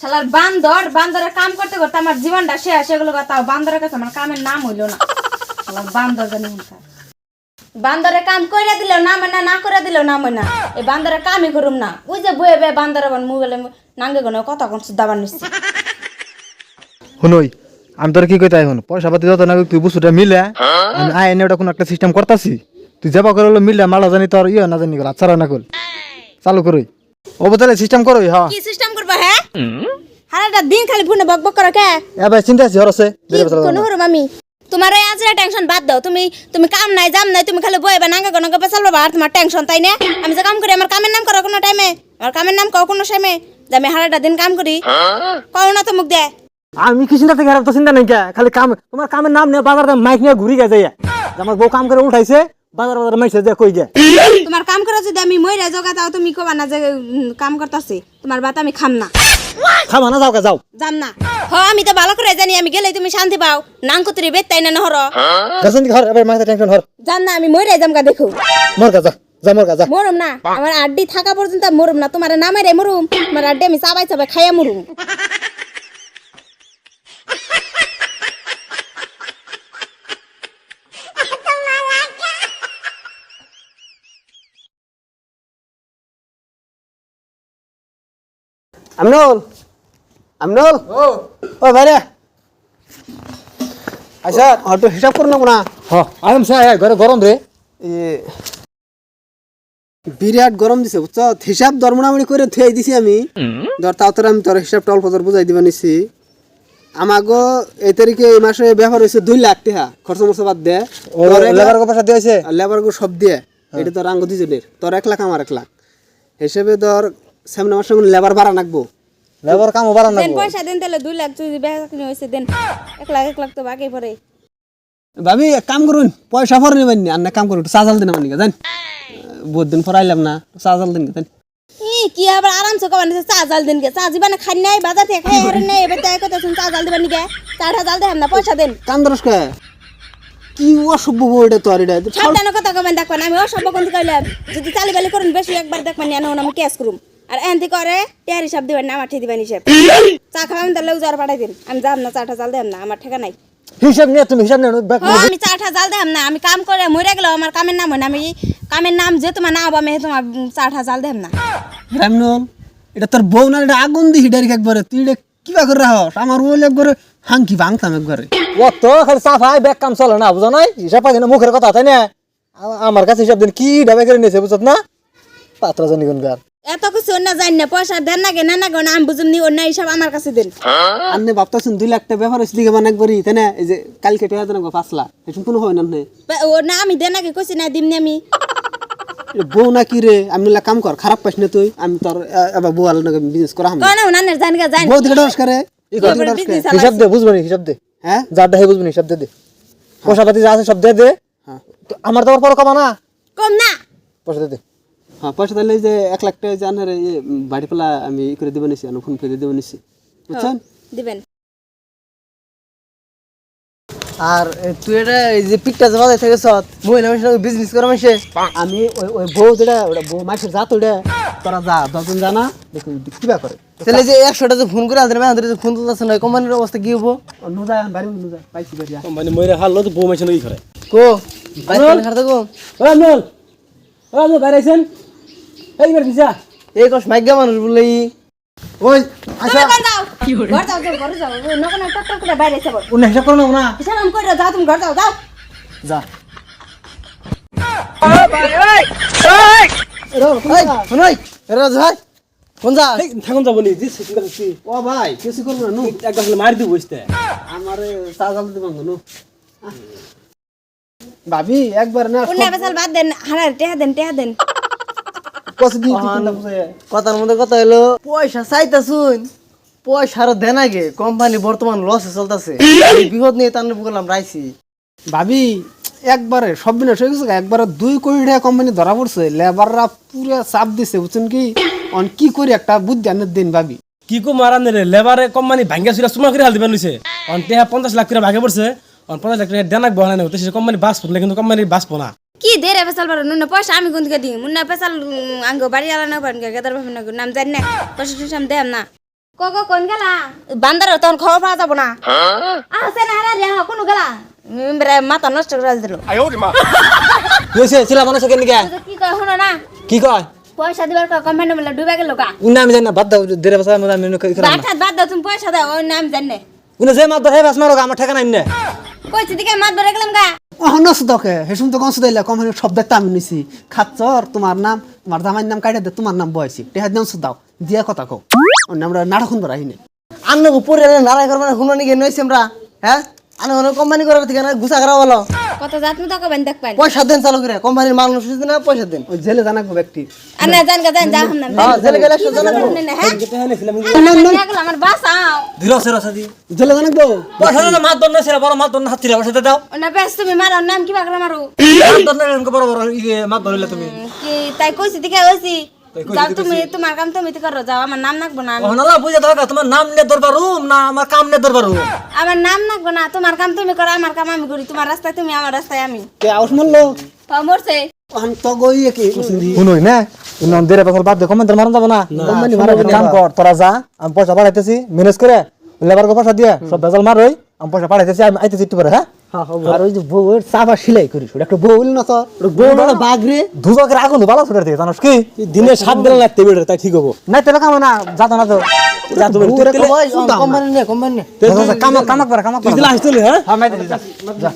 শালার বান্দরের কাম করতে করতে আমার জীবনটা শেষ। এগুলো তাও বান্দরের কাছে আমার কামের নাম হইলো না। শালার বান্দর জানি বান্দরের কাম কইরা দিলেও না মানে না করে দিলেও না মানে এই বান্দরের কামই করুম না। ওই যে বয়ে বয়ে বান্দর মোবাইলে নাঙ্গে গনে কত কোন দাবার নিচ্ছে। শুনই আমি তোর কি কইতে এখন পয়সা পাতি যত না তুই বুঝুটা মিলে আমি এনে ওটা কোন একটা সিস্টেম করতাছি তুই যাবা করে মিললে মালা জানি তোর ইয়ে না জানি গেল আচ্ছা না কর চালু করই ও বলে সিস্টেম করই হ্যাঁ কি সিস্টেম করবা হ্যাঁ হারাটা দিন খালি ফোনে বকবক করে কে এ ভাই চিন্তা আছে হরছে কোন হরো মামি তোমার এই আজরা টেনশন বাদ দাও। তুমি কাম নাই জাম নাই তুমি খালি বইবা নাঙ্গা গনগা পেছাল বাবা আর তোমার টেনশন তাই না। আমি যে কাম করি আমার কামের নাম করো কোনো টাইমে আমার কামের নাম কও কোনো টাইমে যে আমি হারাটা দিন কাম করি কও না তো মুখ দে। আমি কি চিন্তা থেকে তো চিন্তা নাই কে খালি কাম তোমার কামের নাম নিয়ে বাজার মাইক নিয়ে ঘুরি গে যাই আমার বউ কাম করে উঠাইছে বাজার বাজার মাইছে যে কই গে তোমার কাম করে যদি আমি মইরা জগা তাও তুমি কবা না যে কাম করতাছি তোমার বাত আমি খাম না খাবা না যাও কে যাও জাম না হ আমি তো ভালো করে জানি আমি গেলে তুমি শান্তি পাও নাংকুতরি বেতাই না নহর গসন ঘর এবার মাথা টেনশন হর জান না আমি মইরা যাম গা দেখো মর গা যা মর গা যা মরুম না আমার আড্ডি থাকা পর্যন্ত মরুম না তোমার নামে রে মরুম তোমার আড্ডি আমি চাবাই চাবাই খাইয়া মরুম। আমনুল ও ভাইরে আচ্ছা অটো হিসাব করো না হ আরাম সে ঘরে গরম রে বিরাট গরম দিছে বুঝছ হিসাব দরমনামনি করে থুই দিছি আমি ধর তাও তোর আমি তোর হিসাবটা অল্প তোর বুঝাই দিবা নিছি আমাগো এই তারিখে এই মাসে ব্যবহার হয়েছে 2 লাখ টাকা খরচ মরচ বাদ দে লেবার কো পয়সা দিয়েছে লেবার গো সব দিয়ে এটা তোর আঙ্গ দুজনের তোর 1 লাখ আমার 1 লাখ হিসেবে ধর সামনে মাসে লেবার ভাড়া নাকবো লেবার কাম বাড়ান দেন পয়সা দেন তাহলে 2 লাখ তুই বেকানি হইছে দেন 1 লাখ তো বাকি পড়ে ভাবি এক কাম করুন পয়সা ভরে নেবেন না আর না কাম করুন একটু চাজাল দিন আমার নিকে জান বহুত দিন পরাইলাম না চাজাল দিন জান কি আবার আরামসে কবান চা জাল দেন কে চা জীবনে খাই নাই বাজার থেকে খাই হরে নাই এবার তাই কথা শুন চা জাল দিবেন কে 4,000 দেন না পয়সা দেন কান্দরস কে কি অসভ্য বউটা তোর এটা সাবধানে কথা কবেন দেখবেন আমি অসভ্য কোন কইলাম যদি চালিবালি করুন বেশি একবার দেখবেন না আমি কেস করুম আর এনতি করে টেয়ার হিসাব দিবেন না আমার ঠিক দিবেন হিসাব চা খাবেন তাহলে উজার পাঠাই দিন আমি যাব না 4টা জাল দেন না আমার ঠেকা নাই হিসাব নিয়ে তুমি হিসাব নিয়ে আমি 4টা জাল দেন না আমি কাম করে মরে গেল আমার কামের নাম হয় না আমি কামের নাম যে তোমার না হবে আমি তোমার 4টা জাল দেন না রামনুল এটা তোর বউ না এটা আগুন দি হিডারি একবারে তুই এটা কিবা করে রাখস আমার ওল একবারে হাঙ্কি ভাঙতাম একবারে ও তো খালি সাফাই ব্যাক কাম চলে না বুঝো নাই হিসাব পাই না মুখের কথা তাই না আমার কাছে হিসাব দিন কি ডাবে করে নিয়েছে বুঝত না পাত্রা জানি কোন গার এত কিছু অন্য জানি না পয়সা দেন না গে না গো না আমি বুঝুম নি অন্য হিসাব আমার কাছে দেন আপনি ভাবতেছেন 2 লাখ টাকা ব্যবহার হয়েছে দিকে মানে একবারই তাই না এই যে কালকে টাকা দেন 5 লাখ এরকম কোনো হয় না ও না আমি দেন আগে কইছি না দিমনি আমি বউ না কি রে আমি কাম কর খারাপ পাইছ না তুই আমি তোর এবার বউ আলাদা বিজনেস করা কোন না না জানি গা জানি বউ দিকে ডরস করে হিসাব দে বুঝবনি হিসাব দে হ্যাঁ যারটা হে বুঝবনি হিসাব দে পয়সা পাতি যা আছে সব দে দে হ্যাঁ তো আমার দেওয়ার পর কমা না কম না পয়সা দে দে হ্যাঁ পয়সা তাহলে যে 1 লাখ টাকা জানার বাড়ি পেলা আমি করে দেবো নিছি ফোন ফেলে দেবো নিছি বুঝছেন দিবেন আর তুই এটা এই যে পিকটা জমা দিয়ে থেকেছ মহিলা মানুষের বিজনেস করা মানুষে আমি ওই বউ যেটা ওটা বউ মাসের জাত ওটা তোরা যা 10 জন জানা দেখি কিবা করে তাহলে যে 100টা যে ফোন করে আমাদের যে ফোন তুলতেছে না কোম্পানির অবস্থা কি হবো নুজা বাড়ি নুজা পাইছি বাড়ি মানে মইরা হারলো তো বউ মাইছে নাকি করে কো বাইরে খাতে কো ও আমল বাইরেছেন এইবার দিছা এই কস মাইগা মানুষ বলেই ওই আচ্ছা ঘর যাও ঘর যাও না কোন টক করে বাইরে যাবো উনি হিসাব করো না হিসাব আমি কইরা যাও তুমি ঘর যাও যাও যা শুনাই এরা ভাই কোন যা থাকুন যাবো নি দিছি চিন্তা করছি ও ভাই কিছু করবো না নু এক গাছলে মারি দিব বসতে আমারে চাজাল দিতে পারবো নু ভাবি একবার না কোন বেসাল বাদ দেন হারা টেহা দেন কত দিন কি বুঝায় কথার মধ্যে কথা হলো পয়সা চাইতা শুন পয়সা আরো দেন আগে কোম্পানি বর্তমান লসে চলতেছে বিপদ নিয়ে তার বললাম রাইছি ভাবি একবারে সব বিনাশ হয়ে গেছে একবারে 2 কোটি টাকা কোম্পানি ধরা পড়ছে লেবাররা পুরো চাপ দিছে বুঝছেন কি অন কি করি একটা বুদ্ধি আনের দিন ভাবি কি কো মারান রে লেবারে কোম্পানি ভাঙ্গা ছিল সুমা করে হাল দিবেন লইছে অন টেহা 50 লাখ করে ভাগে পড়ছে অন 50 লাখ টাকা দেনাক বহানা না হতে সে কোম্পানি বাস পড়লে কিন্তু কোম্পানি বাস পনা কি দেরে বেসাল বার নুন পয়সা আমি কোন দিকে দিই মুন্না বেসাল আঙ্গ বাড়ি আলা না পারেন গেদার ভাবে না নাম জানি না পয়সা টয়সা দেম না কোন গেলা বান্দরের তখন খবর পাওয়া যাবো না আছে না রে কোন গেলা মাথা নষ্ট করে দিল কইছে ছিলা মানুষ কেন নিকে কি কয় শুনো না কি কয় পয়সা দিবার কোম্পানি বলে ডুবে গেল কা উনি আমি জানি না বাদ দাও দেরে বছর আমি বাদ দাও তুমি পয়সা দাও ওই নাম জানে উনি যে মাত ধরে বাস মারো আমার ঠেকা নাই না কইছি দিকে মাত ধরে গেলাম গা নস দকে হেসুম তো কনস দিলা কোম্পানির সব দায়িত্ব আমি নিছি খাচ্চর তোমার নাম তোমার জামাইয়ের নাম কাইটা দে তোমার নাম বয়সি টেহার নাম দাও দিয়া কথা কও আমরা নাটক শুনবার আহিনে আন্নগো পরে নারাই করবে না হুনো নিকে নইছি আমরা হ্যাঁ আনো অনেক কোম্পানি করার থেকে না গুছা করা বলো কত জাত মতো কবেন দেখ পাই পয়সা দেন চালু করে কোম্পানির মাল নষ্ট না পয়সা দেন ওই জেলে জানাকবো ব্যক্তি আর না জান যা হাম না হ্যাঁ জেলে গেলে একশো জানা আমার বাসাও ধীরে সেরা সাদি জেলে জানাকবো পয়সা না মাত দন না সেরা বড় মাত দন হাত ছিলা পয়সা দাও না বেশ তুমি মারো নাম কি বাগলা মারো মাত দন না বড় বড় মাত ধরিলে তুমি কি তাই কইছি দিকে কইছি যাও তুমি তোমার কাম তুমি করো যাও আমার নাম নাকবো না ওনারা বুঝে দরকার তোমার নাম নিয়ে দরবার রুম না আমার কাম নিয়ে দরবার রুম আমার নাম নাকবো না তোমার কাম তুমি করো আমার কাম আমি করি তোমার রাস্তায় তুমি আমার রাস্তায় আমি কে আউস মারলো মরছে আমি তো গই কি শুনুই না ইন দেরে বছর বাদ দে কমেন্টার মারন যাব না কোম্পানি মারা কাম কর তোরা যা আমি পয়সা পাঠাইতেছি ম্যানেজ করে লেবার কো পয়সা দিয়ে সব বেজাল মার হই আমি পয়সা পাঠাইতেছি আমি আইতেছি একটু পরে হ্যাঁ আর ওই যে বউয়ের চাপা সেলাই করিস ওটা একটা বউ না তো বউ না বাঘ রে দুজকের আগুন ভালো ছুটার থেকে জানোস কি দিনে 7 বেলা লাগতে বেড়ে তাই ঠিক হবো না তেলে কাম না যা তো না তো যা তুমি কোম্পানি নে কোম্পানি নে কাম করে তুই দিলা আসছিলি হ্যাঁ হ্যাঁ মাইতে যা